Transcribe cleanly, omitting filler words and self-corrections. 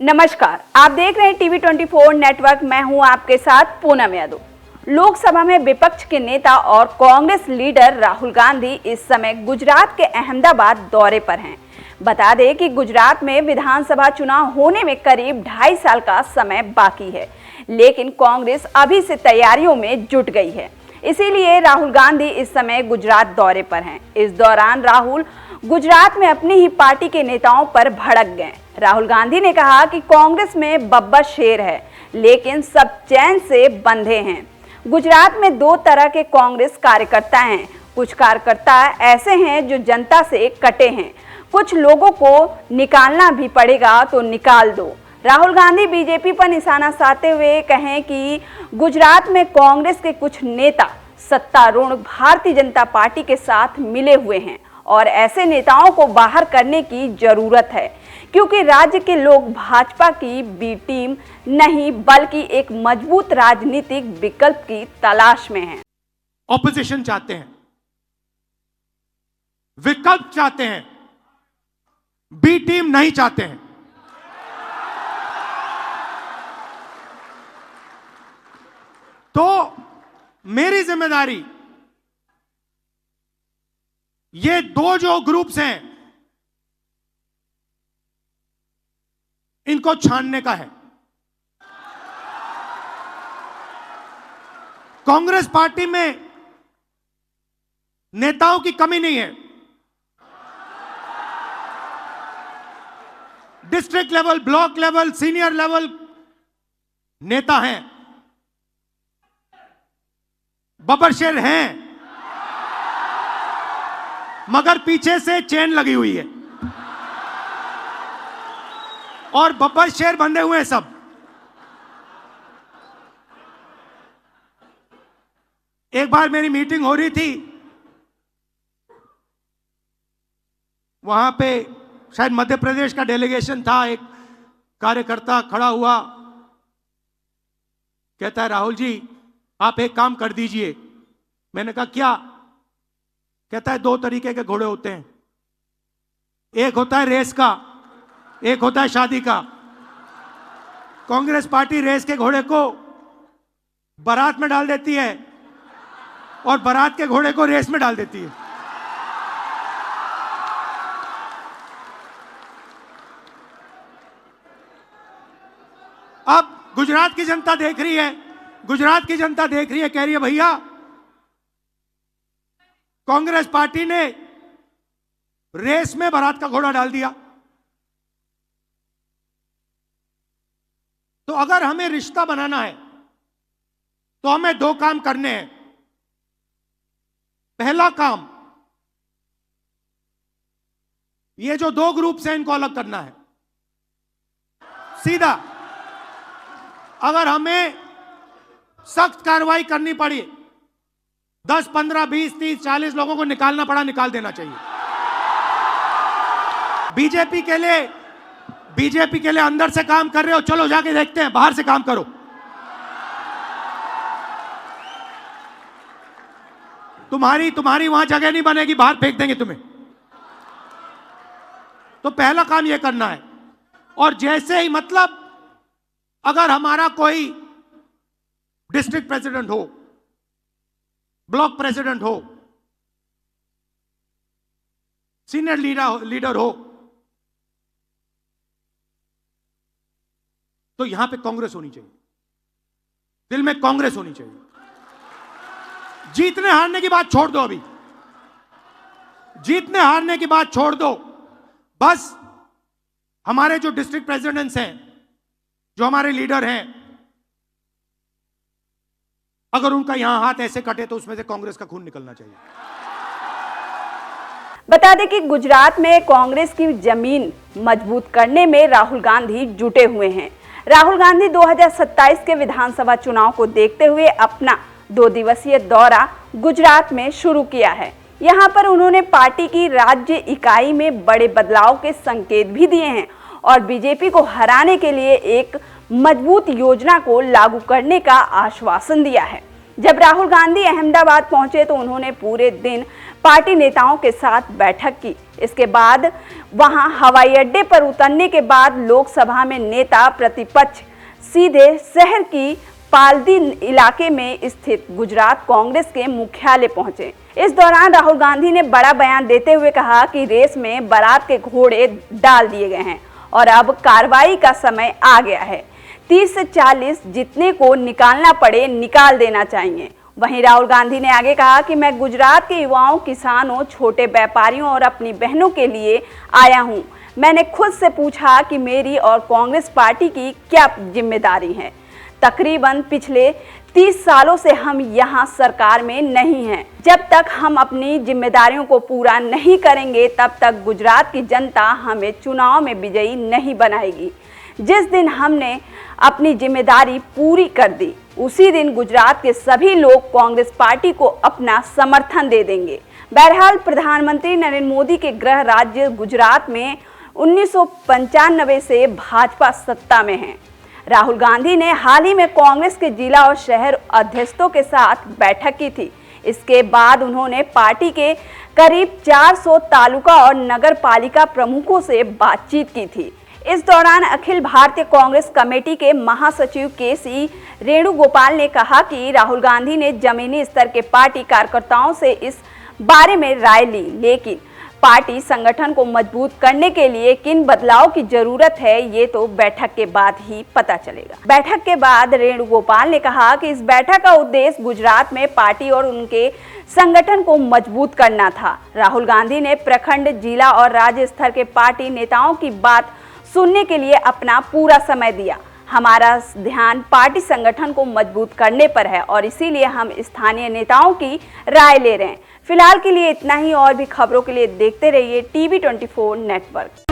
नमस्कार, आप देख रहे हैं टीवी 24 नेटवर्क। मैं हूं आपके साथ पूनम यादव। लोकसभा में विपक्ष के नेता और कांग्रेस लीडर राहुल गांधी इस समय गुजरात के अहमदाबाद दौरे पर हैं। बता दें कि गुजरात में विधानसभा चुनाव होने में करीब 2.5 साल का समय बाकी है, लेकिन कांग्रेस अभी से तैयारियों में जुट गई है। इसीलिए राहुल गांधी इस समय गुजरात दौरे पर हैं। इस दौरान राहुल गुजरात में अपनी ही पार्टी के नेताओं पर भड़क गए। राहुल गांधी ने कहा कि कांग्रेस में बब्बर शेर है, लेकिन सब चैन से बंधे हैं। गुजरात में 2 तरह के कांग्रेस कार्यकर्ता हैं। कुछ कार्यकर्ता ऐसे हैं जो जनता से कटे हैं। कुछ लोगों को निकालना भी पड़ेगा तो निकाल दो। राहुल गांधी बीजेपी पर निशाना साधते हुए कहें कि गुजरात में कांग्रेस के कुछ नेता सत्तारूढ़ भारतीय जनता पार्टी के साथ मिले हुए हैं और ऐसे नेताओं को बाहर करने की जरूरत है, क्योंकि राज्य के लोग भाजपा की बी टीम नहीं बल्कि एक मजबूत राजनीतिक विकल्प की तलाश में हैं। ऑपोजिशन चाहते हैं, विकल्प चाहते हैं, बी टीम नहीं चाहते हैं। तो मेरी जिम्मेदारी ये 2 जो ग्रुप्स हैं इनको छानने का है। कांग्रेस पार्टी में नेताओं की कमी नहीं है। District level, block level, senior level नेता हैं, बब्बर शेर हैं, मगर पीछे से चेन लगी हुई है और बब्बर शेर बंधे हुए हैं सब। एक बार मेरी मीटिंग हो रही थी, वहां पे शायद मध्य प्रदेश का डेलीगेशन था। एक कार्यकर्ता खड़ा हुआ, कहता है राहुल जी आप एक काम कर दीजिए। मैंने कहा क्या? कहता है 2 तरीके के घोड़े होते हैं, एक होता है रेस का, एक होता है शादी का। कांग्रेस पार्टी रेस के घोड़े को बारात में डाल देती है और बारात के घोड़े को रेस में डाल देती है। अब गुजरात की जनता देख रही है, गुजरात की जनता देख रही है, कह रही है भैया कांग्रेस पार्टी ने रेस में बारात का घोड़ा डाल दिया। तो अगर हमें रिश्ता बनाना है तो हमें 2 काम करने हैं। पहला काम, ये जो 2 ग्रुप हैं इनको अलग करना है सीधा। अगर हमें सख्त कार्रवाई करनी पड़ी, 10, 15, 20, 30, 40 लोगों को निकालना पड़ा, निकाल देना चाहिए। बीजेपी के लिए अंदर से काम कर रहे हो, चलो जाके देखते हैं, बाहर से काम करो। तुम्हारी वहां जगह नहीं बनेगी, बाहर फेंक देंगे तुम्हें। तो पहला काम यह करना है। और जैसे ही, मतलब अगर हमारा कोई डिस्ट्रिक्ट प्रेसिडेंट हो, ब्लॉक प्रेसिडेंट हो, सीनियर लीडर हो, तो यहां पे कांग्रेस होनी चाहिए, दिल में कांग्रेस होनी चाहिए। जीतने हारने की बात छोड़ दो, अभी जीतने हारने की बात छोड़ दो। बस हमारे जो डिस्ट्रिक्ट प्रेसिडेंट्स हैं, जो हमारे लीडर हैं, अगर उनका यहां हाथ ऐसे कटे तो उसमें से कांग्रेस का खून निकलना चाहिए। बता दें कि गुजरात में कांग्रेस की जमीन मजबूत करने में राहुल गांधी जुटे हुए हैं। राहुल गांधी 2027 के विधानसभा चुनाव को देखते हुए अपना 2 दिवसीय दौरा गुजरात में शुरू किया है। यहां पर उन्होंने पार्टी की राज्य इकाई में बड़े बदलाव के संकेत भी दिए हैं और बीजेपी को हराने के लिए एक मजबूत योजना को लागू करने का आश्वासन दिया है। जब राहुल गांधी अहमदाबाद पहुंचे तो उन्होंने पूरे दिन पार्टी नेताओं के साथ बैठक की। इसके बाद वहां हवाई अड्डे पर उतरने के बाद लोकसभा में नेता प्रतिपक्ष सीधे शहर की पालदी इलाके में स्थित गुजरात कांग्रेस के मुख्यालय पहुंचे। इस दौरान राहुल गांधी ने बड़ा बयान देते हुए कहा कि रेस में बारात के घोड़े डाल दिए गए हैं और अब कार्रवाई का समय आ गया है। 30 से 40 जितने को निकालना पड़े निकाल देना चाहिए। वहीं राहुल गांधी ने आगे कहा कि मैं गुजरात के युवाओं, किसानों, छोटे व्यापारियों और अपनी बहनों के लिए आया हूं। मैंने खुद से पूछा कि मेरी और कांग्रेस पार्टी की क्या जिम्मेदारी है। तकरीबन पिछले 30 सालों से हम यहाँ सरकार में नहीं हैं। जब तक हम अपनी जिम्मेदारियों को पूरा नहीं करेंगे तब तक गुजरात की जनता हमें चुनाव में विजयी नहीं बनाएगी। जिस दिन हमने अपनी जिम्मेदारी पूरी कर दी उसी दिन गुजरात के सभी लोग कांग्रेस पार्टी को अपना समर्थन दे देंगे। बहरहाल प्रधानमंत्री नरेंद्र मोदी के गृह राज्य गुजरात में 1995 से भाजपा सत्ता में है। राहुल गांधी ने हाल ही में कांग्रेस के जिला और शहर अध्यक्षों के साथ बैठक की थी। इसके बाद उन्होंने पार्टी के करीब 400 तालुका और नगर पालिका प्रमुखों से बातचीत की थी। इस दौरान अखिल भारतीय कांग्रेस कमेटी के महासचिव केसी वेणुगोपाल ने कहा कि राहुल गांधी ने जमीनी स्तर के पार्टी कार्यकर्ताओं से इस बारे में राय ली, लेकिन पार्टी संगठन को मजबूत करने के लिए किन बदलाव की जरूरत है ये तो बैठक के बाद ही पता चलेगा। बैठक के बाद वेणुगोपाल ने कहा कि इस बैठक का उद्देश्य गुजरात में पार्टी और उनके संगठन को मजबूत करना था। राहुल गांधी ने प्रखंड, जिला और राज्य स्तर के पार्टी नेताओं की बात सुनने के लिए अपना पूरा समय दिया। हमारा ध्यान पार्टी संगठन को मजबूत करने पर है और इसीलिए हम स्थानीय नेताओं की राय ले रहे हैं। फिलहाल के लिए इतना ही। और भी खबरों के लिए देखते रहिए TV24 नेटवर्क।